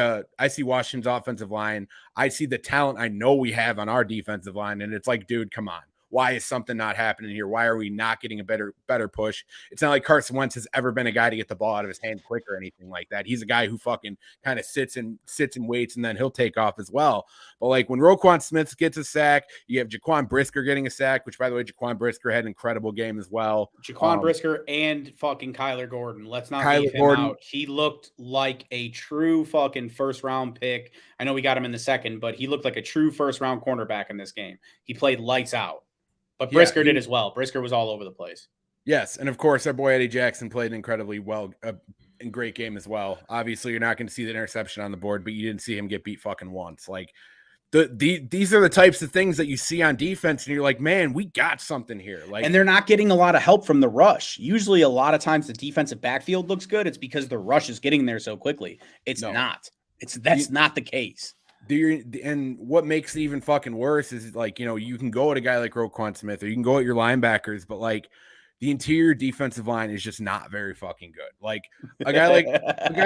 S1: Washington's offensive line. I see the talent I know we have on our defensive line, and it's like, dude, come on. Why is something not happening here? Why are we not getting a better push? It's not like Carson Wentz has ever been a guy to get the ball out of his hand quick or anything like that. He's a guy who fucking kind of sits and waits, and then he'll take off as well. But like when Roquan Smith gets a sack, you have Jaquan Brisker getting a sack, which by the way, Jaquan Brisker had an incredible game as well.
S2: Jaquan Brisker and fucking Kyler Gordon. Let's not
S1: Kyler
S2: leave him
S1: Gordon.
S2: out. He looked like a true fucking first round pick. I know we got him in the second, but he looked like a true first round cornerback in this game. He played lights out. But Brisker did as well. Brisker was all over the place.
S1: Yes, and of course, our boy Eddie Jackson played incredibly well, in great game as well. Obviously, you're not going to see the interception on the board, but you didn't see him get beat fucking once. Like these are the types of things that you see on defense, and you're like, man, we got something here. Like,
S2: and they're not getting a lot of help from the rush. Usually, a lot of times the defensive backfield looks good. It's because the rush is getting there so quickly. It's not. That's not the case.
S1: And what makes it even fucking worse is like, you can go at a guy like Roquan Smith, or you can go at your linebackers, but like the interior defensive line is just not very fucking good. Like a guy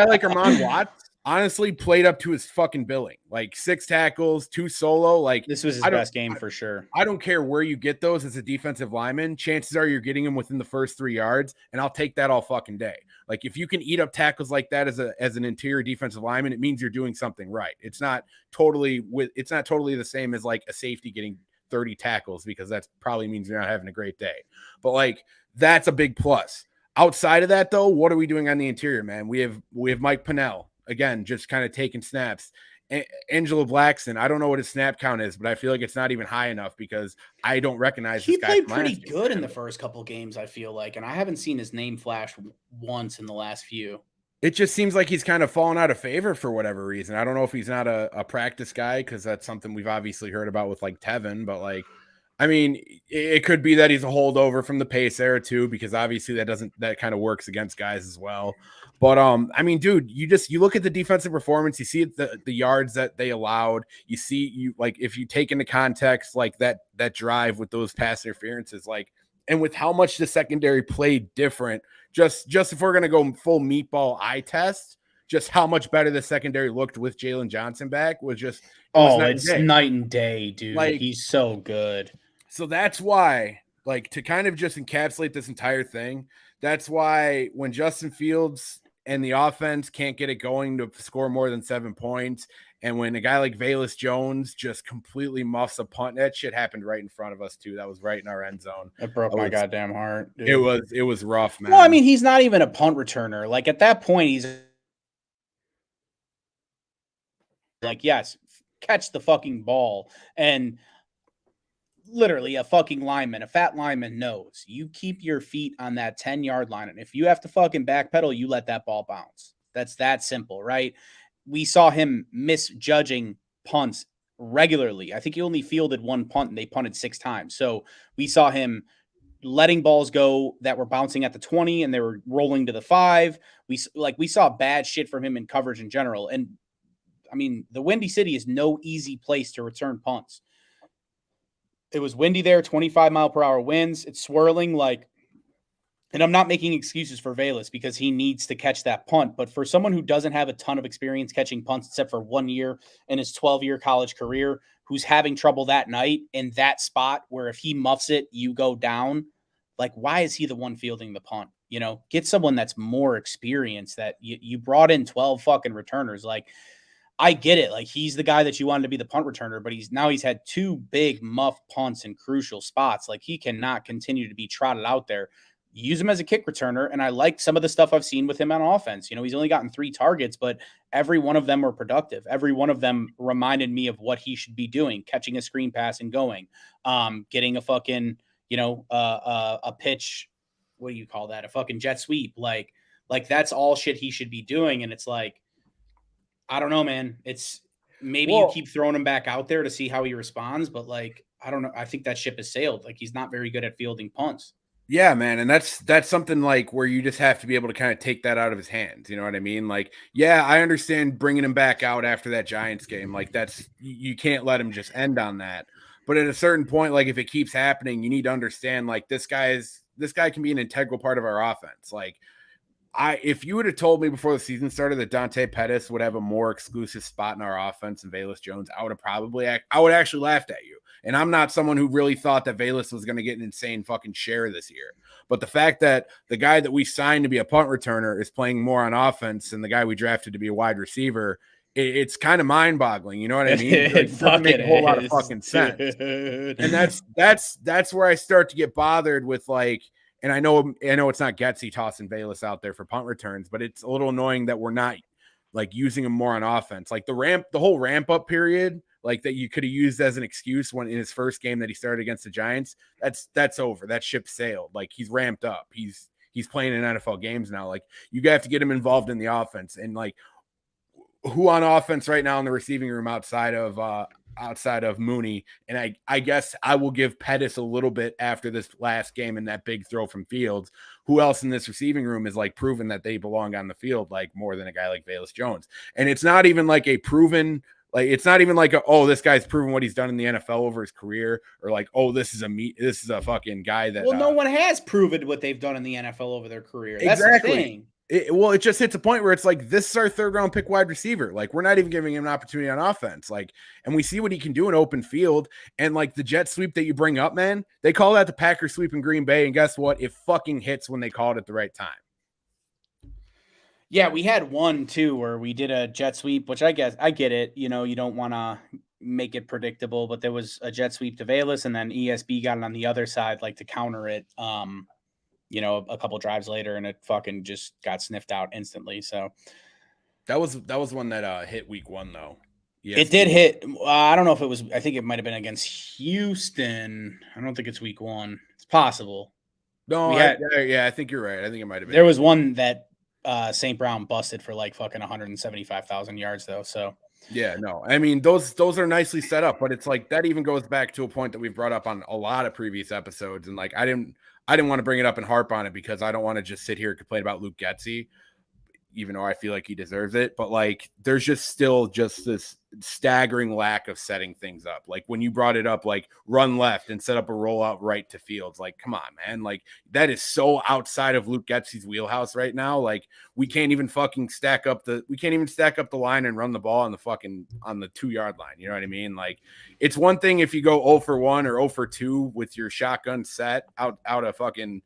S1: like Armand Watts honestly played up to his fucking billing. Like 6 tackles, 2 solo. Like
S2: this was his best game for sure.
S1: I don't care where you get those as a defensive lineman. Chances are you're getting them within the first 3 yards, and I'll take that all fucking day. Like if you can eat up tackles like that as an interior defensive lineman, it means you're doing something right. It's not totally the same as like a safety getting 30 tackles, because that probably means you're not having a great day. But like that's a big plus. Outside of that, though, what are we doing on the interior, man? We have Mike Pennell again, just kind of taking snaps. Angelo Blackson, I don't know what his snap count is, but I feel like it's not even high enough because I don't recognize
S2: he
S1: this guy.
S2: He played pretty good in the first couple games, I feel like, and I haven't seen his name flash once in the last few.
S1: It just seems like he's kind of fallen out of favor for whatever reason. I don't know if he's not a practice guy, because that's something we've obviously heard about with like Tevin, but like, I mean, it could be that he's a holdover from the Pace era too, because obviously that kind of works against guys as well. But I mean, dude, you look at the defensive performance, you see the yards that they allowed, like if you take into context like that drive with those pass interferences, like, and with how much the secondary played different, just if we're gonna go full meatball eye test, just how much better the secondary looked with Jalen Johnson back was just
S2: it's night and day, dude.
S1: Like,
S2: he's so good.
S1: So that's why, like, to kind of just encapsulate this entire thing, that's why when Justin Fields and the offense can't get it going to score more than 7 points, and when a guy like Velus Jones just completely muffs a punt, that shit happened right in front of us too. That was right in our end zone.
S2: It broke my goddamn heart, dude.
S1: It was rough, man.
S2: Well, I mean, he's not even a punt returner. Like at that point, he's like, yes, catch the fucking ball. And literally a fucking lineman, a fat lineman knows you keep your feet on that 10-yard line. And if you have to fucking backpedal, you let that ball bounce. That's that simple, right? We saw him misjudging punts regularly. I think he only fielded 1 punt and they punted 6 times. So we saw him letting balls go that were bouncing at the 20 and they were rolling to the 5. We saw bad shit from him in coverage in general. And I mean, the Windy City is no easy place to return punts. It was windy there, 25-mile-per-hour winds. It's swirling like, and I'm not making excuses for Velus because he needs to catch that punt. But for someone who doesn't have a ton of experience catching punts, except for 1 year in his 12-year college career, who's having trouble that night in that spot where if he muffs it, you go down. Like, why is he the one fielding the punt? You know, get someone that's more experienced. That you brought in 12 fucking returners. Like, I get it. Like, he's the guy that you wanted to be the punt returner, but he's had 2 big muff punts in crucial spots. Like, he cannot continue to be trotted out there. Use him as a kick returner, and I like some of the stuff I've seen with him on offense. You know, he's only gotten 3 targets, but every one of them were productive. Every one of them reminded me of what he should be doing, catching a screen pass and going, getting a fucking, a pitch. What do you call that? A fucking jet sweep. Like that's all shit he should be doing. And it's like, I don't know, man. It's maybe you keep throwing him back out there to see how he responds, but like, I don't know. I think that ship has sailed. Like, he's not very good at fielding punts.
S1: Yeah, man. And that's something like where you just have to be able to kind of take that out of his hands. You know what I mean? Like, yeah, I understand bringing him back out after that Giants game. Like, you can't let him just end on that. But at a certain point, like if it keeps happening, you need to understand like this guy can be an integral part of our offense. Like if you would have told me before the season started that Dante Pettis would have a more exclusive spot in our offense than Velus Jones, I would actually laughed at you. And I'm not someone who really thought that Velus was going to get an insane fucking share this year. But the fact that the guy that we signed to be a punt returner is playing more on offense than the guy we drafted to be a wide receiver, it's kind of mind-boggling. You know what I mean?
S2: It doesn't make a whole lot of
S1: fucking sense. And that's where I start to get bothered with like. And I know it's not Getsy tossing Velus out there for punt returns, but it's a little annoying that we're not like using him more on offense. Like the whole ramp up period, like that you could have used as an excuse when in his first game that he started against the Giants. That's over. That ship sailed. Like he's ramped up. He's playing in NFL games now. Like you have to get him involved in the offense. And like who on offense right now in the receiving room outside of Mooney, and I guess I will give Pettis a little bit after this last game and that big throw from Fields. Who else in this receiving room is like proven that they belong on the field like more than a guy like Velus Jones? And it's not even like a proven, like it's not even like this guy's proven what he's done in the NFL over his career, or like this is a fucking guy that
S2: no one has proven what they've done in the NFL over their career. That's
S1: exactly.
S2: the thing.
S1: It just hits a point where it's like, this is our 3rd round pick wide receiver. Like we're not even giving him an opportunity on offense. Like, and we see what he can do in open field. And like the jet sweep that you bring up, man, they call that the Packers sweep in Green Bay. And guess what? It fucking hits when they call it at the right time.
S2: Yeah, we had one too where we did a jet sweep, which I guess I get it. You know, you don't want to make it predictable, but there was a jet sweep to Velus, and then ESB got it on the other side, like to counter it. A couple drives later, and it fucking just got sniffed out instantly. So
S1: that was one that hit week 1 though.
S2: Yes. It did hit. I don't know if it was. I think it might have been against Houston. I don't think it's week 1. It's possible.
S1: No, I think you're right. I think it might have been.
S2: There was one that St. Brown busted for like fucking 175,000 yards though. So
S1: yeah, no, I mean those are nicely set up, but it's like that even goes back to a point that we've brought up on a lot of previous episodes, and like I didn't want to bring it up and harp on it because I don't want to just sit here and complain about Luke Getsy, even though I feel like he deserves it. But like, there's just still just this staggering lack of setting things up. Like when you brought it up, like run left and set up a rollout right to Fields. Like, come on, man. Like that is so outside of Luke Getsy's wheelhouse right now. Like we can't even stack up the line and run the ball on the 2-yard line. You know what I mean? Like it's one thing if you go 0 for 1 or 0 for 2 with your shotgun set out in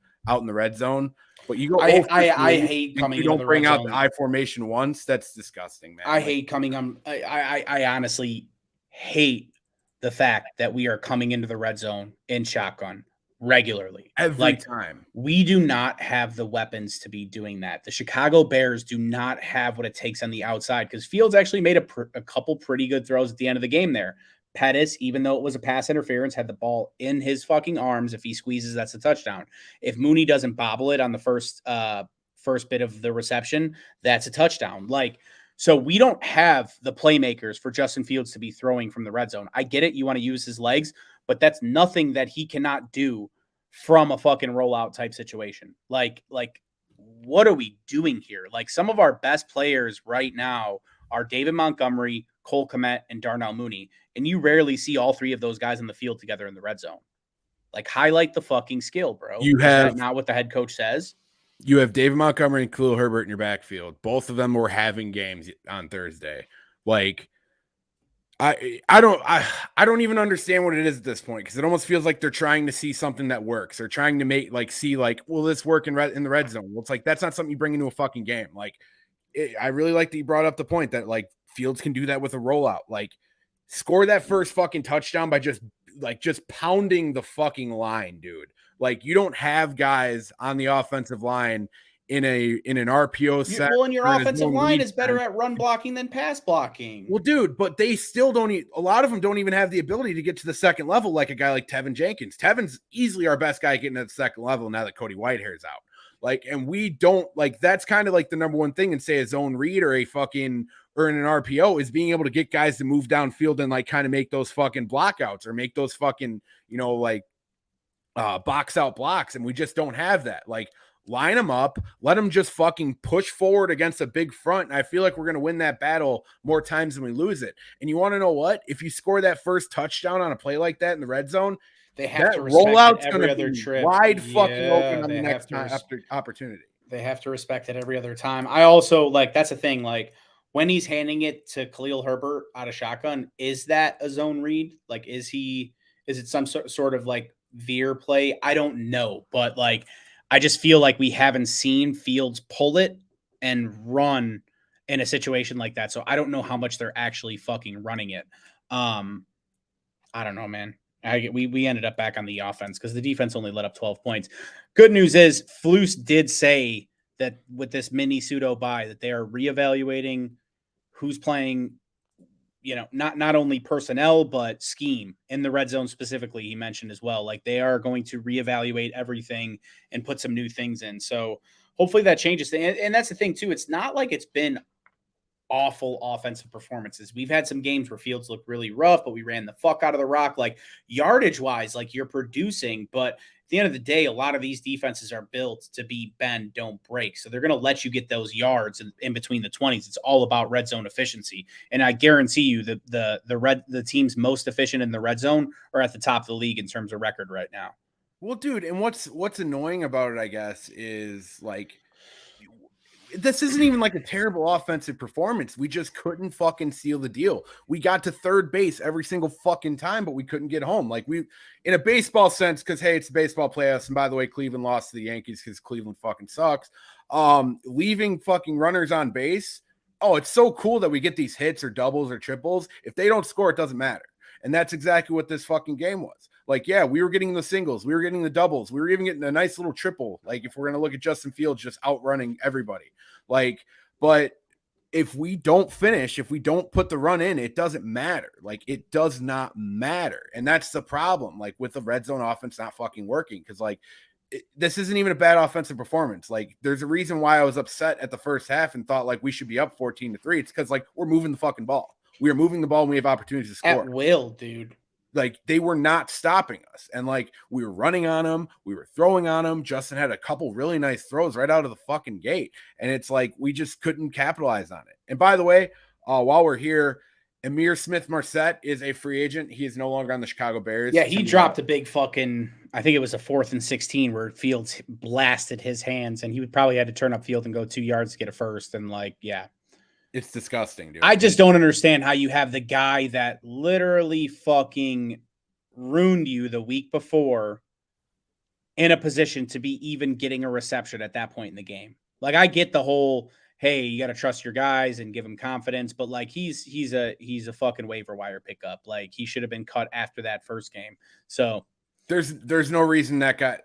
S1: the red zone. But you go.
S2: I hate coming.
S1: You don't bring out the I formation once. That's disgusting, man.
S2: I hate coming on. I honestly hate the fact that we are coming into the red zone in shotgun regularly
S1: every time.
S2: We do not have the weapons to be doing that. The Chicago Bears do not have what it takes on the outside because Fields actually made a couple pretty good throws at the end of the game there. Pettis, even though it was a pass interference, had the ball in his fucking arms. If he squeezes, that's a touchdown. If Mooney doesn't bobble it on the first bit of the reception, that's a touchdown. Like, so we don't have the playmakers for Justin Fields to be throwing from the red zone. I get it. You want to use his legs, but that's nothing that he cannot do from a fucking rollout type situation. Like, what are we doing here? Like some of our best players right now are David Montgomery, Cole Kmet, and Darnell Mooney. And you rarely see all 3 of those guys in the field together in the red zone. Like, highlight the fucking skill, bro.
S1: You have
S2: not what the head coach says.
S1: You have David Montgomery and Khalil Herbert in your backfield. Both of them were having games on Thursday. Like, I don't even understand what it is at this point because it almost feels like they're trying to see something that works. They're trying to see will this work in the red zone? Well, it's like that's not something you bring into a fucking game. Like, I really like that you brought up the point that like Fields can do that with a rollout. Like, score that first fucking touchdown by just pounding the fucking line, dude. Like you don't have guys on the offensive line in an RPO set.
S2: Well, and your offensive line is better at run blocking than pass blocking.
S1: Well, dude, but they still a lot of them don't even have the ability to get to the second level like a guy like Tevin Jenkins. Tevin's easily our best guy getting to the second level now that Cody Whitehair's out. Like, and we don't like that's kind of like the number one thing in say a zone read or or in an RPO is being able to get guys to move downfield and like kind of make those fucking blockouts or make those fucking, box out blocks. And we just don't have that. Like line them up, let them just fucking push forward against a big front. And I feel like we're going to win that battle more times than we lose it. And you want to know what? If you score that first touchdown on a play like that in the red zone,
S2: they have
S1: that
S2: to respect
S1: rollout's
S2: it
S1: going
S2: every
S1: to
S2: other
S1: be
S2: trip.
S1: wide fucking open on
S2: they
S1: the
S2: have
S1: next
S2: to
S1: time after opportunity.
S2: They have to respect it every other time. I also like that's the thing. Like when he's handing it to Khalil Herbert out of shotgun, is that a zone read? Like, is it some sort of like veer play? I don't know, but like I just feel like we haven't seen Fields pull it and run in a situation like that. So I don't know how much they're actually fucking running it. I don't know, man. We ended up back on the offense because the defense only let up 12 points. Good news is Flus did say that with this mini pseudo bye that they are reevaluating who's playing, not only personnel but scheme in the red zone specifically. He mentioned as well, like they are going to reevaluate everything and put some new things in. So hopefully that changes. And that's the thing too. It's not like it's been awful offensive performances. We've had some games where Fields looked really rough, but we ran the fuck out of the rock. Like yardage wise, like you're producing, but at the end of the day, a lot of these defenses are built to be bend, don't break. So they're going to let you get those yards in between the 20s. It's all about red zone efficiency. And I guarantee you the teams most efficient in the red zone are at the top of the league in terms of record right now.
S1: Well, dude, and what's annoying about it, I guess, is like this isn't even like a terrible offensive performance. We just couldn't fucking seal the deal. We got to third base every single fucking time, but we couldn't get home. Like in a baseball sense, because hey, it's the baseball playoffs. And by the way, Cleveland lost to the Yankees because Cleveland fucking sucks. Leaving fucking runners on base. Oh, it's so cool that we get these hits or doubles or triples. If they don't score, it doesn't matter. And that's exactly what this fucking game was. Like, yeah, we were getting the singles. We were getting the doubles. We were even getting a nice little triple. Like, if we're going to look at Justin Fields just outrunning everybody. Like, but if we don't finish, if we don't put the run in, it doesn't matter. Like, it does not matter. And that's the problem. Like, with the red zone offense not fucking working. Because, like, this isn't even a bad offensive performance. Like, there's a reason why I was upset at the first half and thought, like, we should be up 14-3. It's because, like, we're moving the fucking ball. We are moving the ball and we have opportunities to score.
S2: At will, dude.
S1: Like they were not stopping us. And like we were running on them. We were throwing on them. Justin had a couple really nice throws right out of the fucking gate. And it's like we just couldn't capitalize on it. And by the way, while we're here, Amir Smith-Marset is a free agent. He is no longer on the Chicago Bears.
S2: Yeah, he dropped a big fucking, I think it was a 4th and 16 where Fields blasted his hands and he would probably had to turn up field and go 2 yards to get a first. And like, yeah.
S1: It's disgusting, dude.
S2: I just don't understand how you have the guy that literally fucking ruined you the week before in a position to be even getting a reception at that point in the game. Like I get the whole, hey, you got to trust your guys and give them confidence, but like he's a fucking waiver wire pickup. Like he should have been cut after that first game. So
S1: there's no reason that guy,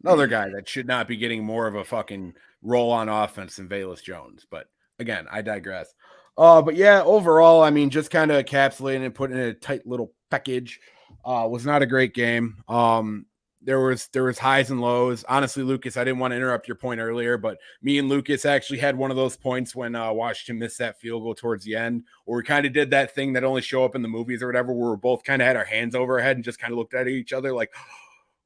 S1: another guy that should not be getting more of a fucking role on offense than Velus Jones, but again, I digress. But yeah, overall, I mean, just kind of encapsulating and putting in a tight little package. Was not a great game. There was highs and lows. Honestly, Lucas, I didn't want to interrupt your point earlier, but me and Lucas actually had one of those points when Washington missed that field goal towards the end, where we kind of did that thing that only show up in the movies or whatever, where we both kind of had our hands over our head and just kind of looked at each other like,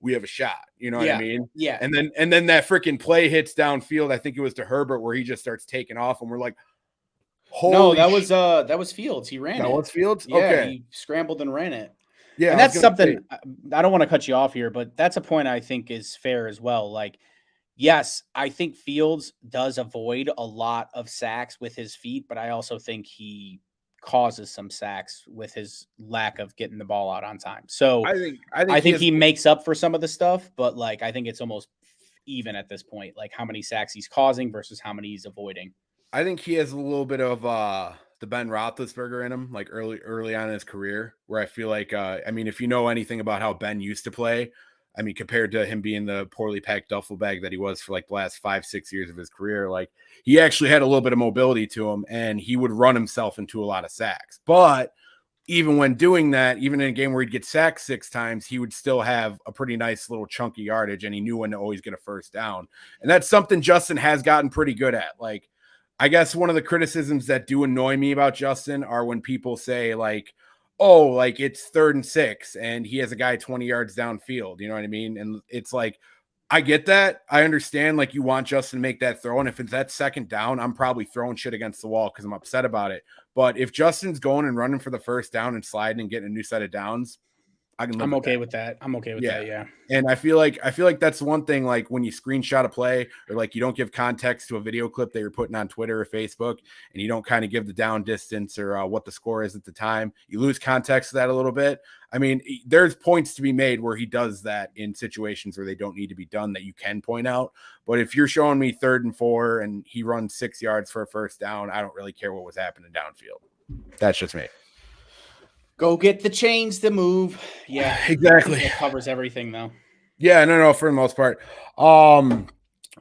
S1: we have a shot. You know what I mean?
S2: Yeah.
S1: And then that freaking play hits downfield. I think it was to Herbert where he just starts taking off, and we're like,
S2: no, that was Fields. He ran it.
S1: That was Fields?
S2: Yeah,
S1: okay.
S2: He scrambled and ran it.
S1: Yeah.
S2: And that's something I don't want to cut you off here, but that's a point I think is fair as well. Like, yes, I think Fields does avoid a lot of sacks with his feet, but I also think he causes some sacks with his lack of getting the ball out on time. So I think he makes up for some of the stuff, but like I think it's almost even at this point, like how many sacks he's causing versus how many he's avoiding.
S1: I think he has a little bit of the Ben Roethlisberger in him, like early on in his career, where I feel like I mean, if you know anything about how Ben used to play, I mean, compared to him being the poorly packed duffel bag that he was for like the last 5-6 years of his career, like he actually had a little bit of mobility to him and he would run himself into a lot of sacks. But even when doing that, even in a game where he'd get sacked 6 times, he would still have a pretty nice little chunky yardage and he knew when to always get a first down. And that's something Justin has gotten pretty good at. Like, I guess one of the criticisms that do annoy me about Justin are when people say like, oh, like it's 3rd and 6 and he has a guy 20 yards downfield. You know what I mean? And it's like, I get that. I understand, like, you want Justin to make that throw, and if it's that second down, I'm probably throwing shit against the wall because I'm upset about it. But if Justin's going and running for the first down and sliding and getting a new set of downs, I can live
S2: I'm
S1: with
S2: okay
S1: that.
S2: with that. I'm okay with that. Yeah.
S1: And I feel like that's one thing, like when you screenshot a play or like you don't give context to a video clip that you're putting on Twitter or Facebook, and you don't kind of give the down distance or what the score is at the time, you lose context to that a little bit. I mean, there's points to be made where he does that in situations where they don't need to be done that you can point out. But if you're showing me 3rd and 4 and he runs 6 yards for a first down, I don't really care what was happening downfield. That's just me.
S2: Go get the chains to move. Yeah,
S1: exactly.
S2: That covers everything, though.
S1: Yeah, no, for the most part.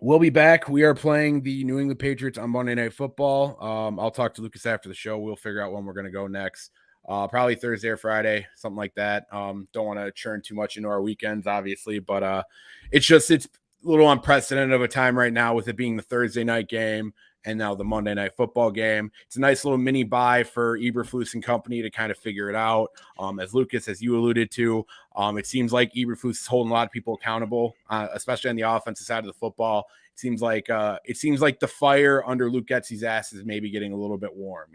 S1: We'll be back. We are playing the New England Patriots on Monday Night Football. I'll talk to Lucas after the show. We'll figure out when we're going to go next. Probably Thursday or Friday, something like that. Don't want to churn too much into our weekends, obviously, but it's a little unprecedented of a time right now with it being the Thursday night game and now the Monday Night Football game. It's a nice little mini bye for Eberflus and company to kind of figure it out. As Lucas, as you alluded to, it seems like Eberflus is holding a lot of people accountable, especially on the offensive side of the football. It seems like the fire under Luke Getsy's ass is maybe getting a little bit warm,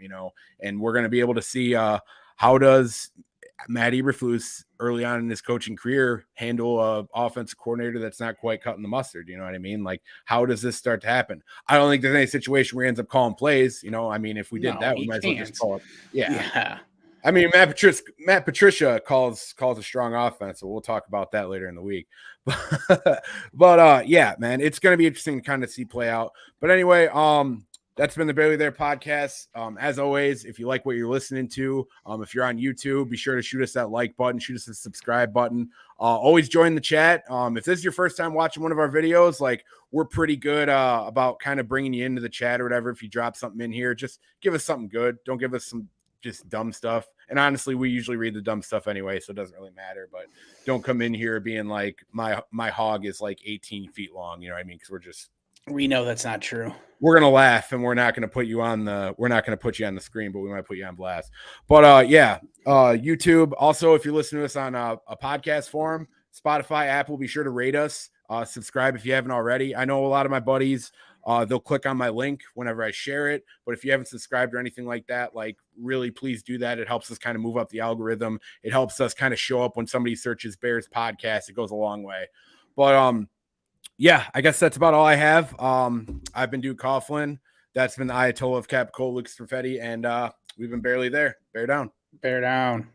S1: and we're going to be able to see how does Matt Eberflus early on in his coaching career handle a offensive coordinator that's not quite cutting the mustard. You know what I mean? Like, how does this start to happen? I don't think there's any situation where he ends up calling plays. I mean, if we did that, we might as well just call it. Yeah. I mean, Matt Patricia calls a strong offense, so we'll talk about that later in the week. But yeah, man, it's going to be interesting to kind of see play out. But anyway, that's been the Barely There podcast. As always, if you like what you're listening to, if you're on YouTube, be sure to shoot us that like button, shoot us a subscribe button. Always join the chat. If this is your first time watching one of our videos, like, we're pretty good about kind of bringing you into the chat or whatever. If you drop something in here, just give us something good. Don't give us some just dumb stuff. And honestly, we usually read the dumb stuff anyway, so it doesn't really matter. But don't come in here being like my hog is like 18 feet long. You know what I mean? Because
S2: we know that's not true.
S1: We're gonna laugh, and we're not gonna put you on the screen, but we might put you on blast. But yeah, YouTube. Also, if you listen to us on a podcast form, Spotify, Apple, be sure to rate us. Subscribe if you haven't already. I know a lot of my buddies, they'll click on my link whenever I share it. But if you haven't subscribed or anything like that, like, really, please do that. It helps us kind of move up the algorithm. It helps us kind of show up when somebody searches Bears podcast. It goes a long way. But yeah, I guess that's about all I have. I've been Duke Coughlin. That's been the Ayatollah of Capicola, Lucas Perfetti, and we've been Barely There. Bear down.
S2: Bear down.